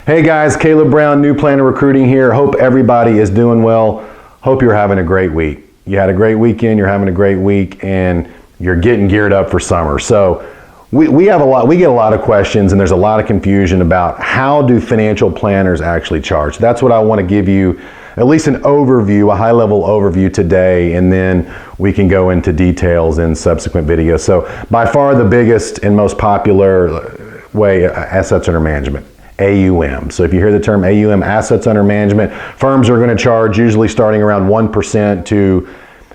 Hey guys, Caleb Brown, New Planner Recruiting here. Hope everybody is doing well. Hope you're having a great week. You had a great weekend, you're having a great week, and you're getting geared up for summer. So we get a lot of questions, and there's a lot of confusion about how do financial planners actually charge. That's what I want to give you, at least an overview, a high-level overview today, and then we can go into details in subsequent videos. So by far the biggest and most popular way, assets under management. AUM. So if you hear the term AUM, assets under management, firms are going to charge usually starting around 1% to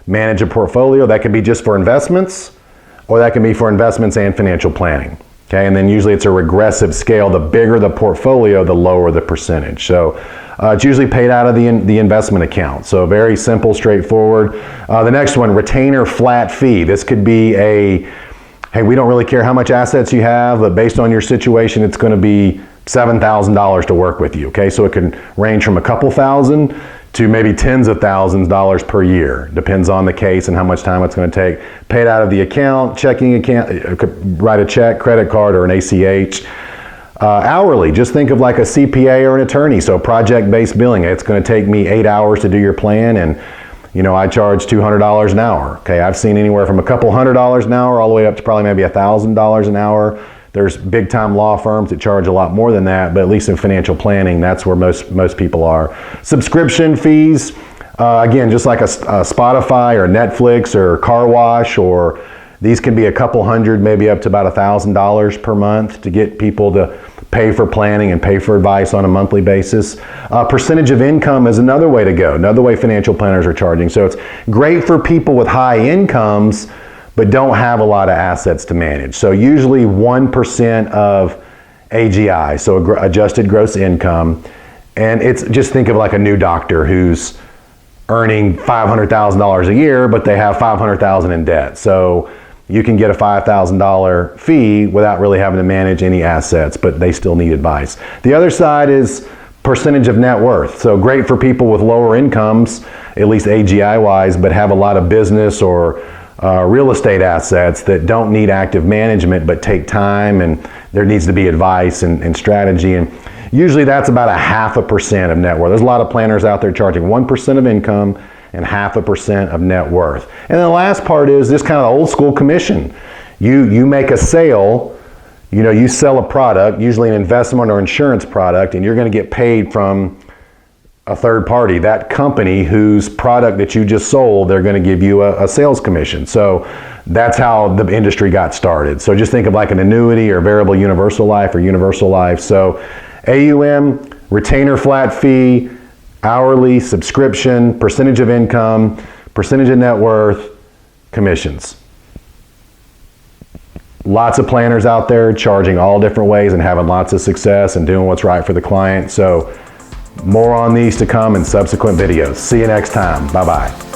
manage a portfolio. That could be just for investments, or that can be for investments and financial planning. Okay, and then usually it's a regressive scale. The bigger the portfolio, the lower the percentage. So it's usually paid out of the investment account. So very simple, straightforward. The next one, retainer flat fee. This could be hey, we don't really care how much assets you have, but based on your situation, it's going to be $7,000 to work with you, okay? So it can range from a couple thousand to maybe tens of thousands of dollars per year. Depends on the case and how much time it's going to take. Paid out of the account, checking account, write a check, credit card, or an ACH. Hourly, just think of like a CPA or an attorney, so project-based billing. It's going to take me 8 hours to do your plan, and I charge $200 an hour. Okay, I've seen anywhere from a couple $100 an hour all the way up to probably maybe $1,000 an hour. There's big time law firms that charge a lot more than that, but at least in financial planning, that's where most people are. Subscription fees, again, just like a Spotify or Netflix or car wash, or these can be a couple hundred, maybe up to about $1,000 per month to get people to pay for planning and pay for advice on a monthly basis. Percentage of income is another way to go, another way financial planners are charging. So it's great for people with high incomes, but don't have a lot of assets to manage. So usually 1% of AGI, so adjusted gross income, and it's just think of like a new doctor who's earning $500,000 a year, but they have $500,000 in debt. So you can get a $5,000 fee without really having to manage any assets, but they still need advice. The other side is percentage of net worth. So great for people with lower incomes, at least AGI wise, but have a lot of business or real estate assets that don't need active management but take time, and there needs to be advice and strategy, and usually that's about 0.5% of net worth. There's a lot of planners out there charging 1% of income and 0.5% of net worth. And the last part is this kind of old school commission. You make a sale, you sell a product, usually an investment or insurance product, and you're going to get paid from a third party, that company whose product that you just sold, they're going to give you a sales commission. So that's how the industry got started. So just think of like an annuity or variable universal life or universal life. So AUM, retainer flat fee, hourly, subscription, percentage of income, percentage of net worth, commissions. Lots of planners out there charging all different ways and having lots of success and doing what's right for the client. So more on these to come in subsequent videos. See you next time. Bye-bye.